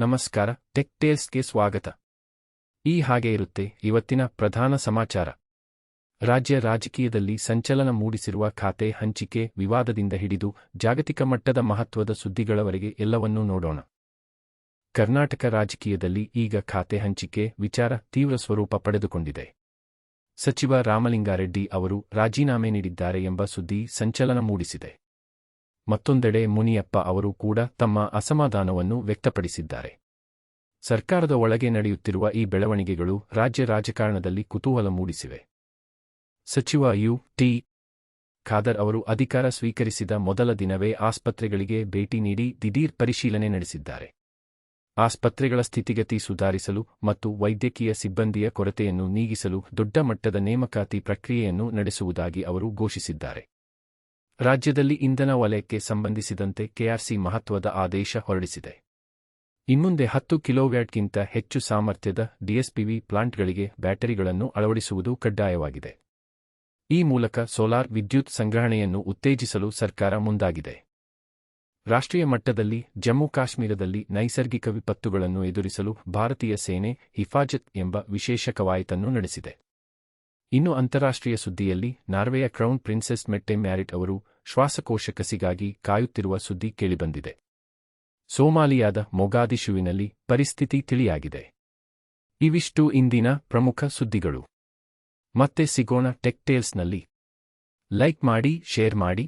ನಮಸ್ಕಾರ, ಟೆಕ್ ಟೇಲ್ಸ್ಗೆ ಸ್ವಾಗತ. ಈ ಹಾಗೆ ಇರುತ್ತೆ ಇವತ್ತಿನ ಪ್ರಧಾನ ಸಮಾಚಾರ. ರಾಜ್ಯ ರಾಜಕೀಯದಲ್ಲಿ ಸಂಚಲನ ಮೂಡಿಸಿರುವ ಖಾತೆ ಹಂಚಿಕೆ ವಿವಾದದಿಂದ ಹಿಡಿದು ಜಾಗತಿಕ ಮಟ್ಟದ ಮಹತ್ವದ ಸುದ್ದಿಗಳವರೆಗೆ ಎಲ್ಲವನ್ನೂ ನೋಡೋಣ. ಕರ್ನಾಟಕ ರಾಜಕೀಯದಲ್ಲಿ ಈಗ ಖಾತೆ ಹಂಚಿಕೆ ವಿಚಾರ ತೀವ್ರ ಸ್ವರೂಪ ಪಡೆದುಕೊಂಡಿದೆ. ಸಚಿವ ರಾಮಲಿಂಗಾರೆಡ್ಡಿ ಅವರು ರಾಜೀನಾಮೆ ನೀಡಿದ್ದಾರೆ ಎಂಬ ಸುದ್ದಿ ಸಂಚಲನ ಮೂಡಿಸಿದೆ. ಮತ್ತೊಂದೆಡೆ ಮುನಿಯಪ್ಪ ಅವರು ಕೂಡ ತಮ್ಮ ಅಸಮಾಧಾನವನ್ನು ವ್ಯಕ್ತಪಡಿಸಿದ್ದಾರೆ. ಸರ್ಕಾರದ ಒಳಗೆ ನಡೆಯುತ್ತಿರುವ ಈ ಬೆಳವಣಿಗೆಗಳು ರಾಜ್ಯ ರಾಜಕಾರಣದಲ್ಲಿ ಕುತೂಹಲ ಮೂಡಿಸಿವೆ. ಸಚಿವ ಯು.ಟಿ. ಖಾದರ್ ಅವರು ಅಧಿಕಾರ ಸ್ವೀಕರಿಸಿದ ಮೊದಲ ದಿನವೇ ಆಸ್ಪತ್ರೆಗಳಿಗೆ ಭೇಟಿ ನೀಡಿ ದಿಢೀರ್ ಪರಿಶೀಲನೆ ನಡೆಸಿದ್ದಾರೆ. ಆಸ್ಪತ್ರೆಗಳ ಸ್ಥಿತಿಗತಿ ಸುಧಾರಿಸಲು ಮತ್ತು ವೈದ್ಯಕೀಯ ಸಿಬ್ಬಂದಿಯ ಕೊರತೆಯನ್ನು ನೀಗಿಸಲು ದೊಡ್ಡ ಮಟ್ಟದ ನೇಮಕಾತಿ ಪ್ರಕ್ರಿಯೆಯನ್ನು ನಡೆಸುವುದಾಗಿ ಅವರು ಘೋಷಿಸಿದ್ದಾರೆ. ರಾಜ್ಯದಲ್ಲಿ ಇಂಧನ ವಲಯಕ್ಕೆ ಸಂಬಂಧಿಸಿದಂತೆ ಕೆಆರ್ಸಿ ಮಹತ್ವದ ಆದೇಶ ಹೊರಡಿಸಿದೆ. ಇನ್ಮುಂದೆ 10 ಕಿಲೋವ್ಯಾಟ್ಗಿಂತ ಹೆಚ್ಚು ಸಾಮರ್ಥ್ಯದ ಡಿಎಸ್ಪಿವಿ ಪ್ಲಾಂಟ್ಗಳಿಗೆ ಬ್ಯಾಟರಿಗಳನ್ನು ಅಳವಡಿಸುವುದು ಕಡ್ಡಾಯವಾಗಿದೆ. ಈ ಮೂಲಕ ಸೋಲಾರ್ ವಿದ್ಯುತ್ ಸಂಗ್ರಹಣೆಯನ್ನು ಉತ್ತೇಜಿಸಲು ಸರ್ಕಾರ ಮುಂದಾಗಿದೆ. ರಾಷ್ಟ್ರೀಯ ಮಟ್ಟದಲ್ಲಿ ಜಮ್ಮು ಕಾಶ್ಮೀರದಲ್ಲಿ ನೈಸರ್ಗಿಕ ವಿಪತ್ತುಗಳನ್ನು ಎದುರಿಸಲು ಭಾರತೀಯ ಸೇನೆ ಹಿಫಾಜತ್ ಎಂಬ ವಿಶೇಷ ಕವಾಯತನ್ನು ನಡೆಸಿದೆ. ಇನ್ನು ಅಂತಾರಾಷ್ಟ್ರೀಯ ಸುದ್ದಿಯಲ್ಲಿ ನಾರ್ವೆಯ ಕ್ರೌನ್ ಪ್ರಿನ್ಸೆಸ್ ಮೆಟ್ಟೆ ಮ್ಯಾರಿಟ್ ಅವರು ಶ್ವಾಸಕೋಶ ಕಸಿಗಾಗಿ ಕಾಯುತ್ತಿರುವ ಸುದ್ದಿ ಕೇಳಿಬಂದಿದೆ. ಸೋಮಾಲಿಯಾದ ಮೊಗಾದಿಶುವಿನಲ್ಲಿ ಪರಿಸ್ಥಿತಿ ತಿಳಿಯಾಗಿದೆ. ಇವಿಷ್ಟು ಇಂದಿನ ಪ್ರಮುಖ ಸುದ್ದಿಗಳು. ಮತ್ತೆ ಸಿಗೋಣ ಟೆಕ್ ಟೇಲ್ಸ್ನಲ್ಲಿ. ಲೈಕ್ ಮಾಡಿ, ಶೇರ್ ಮಾಡಿ.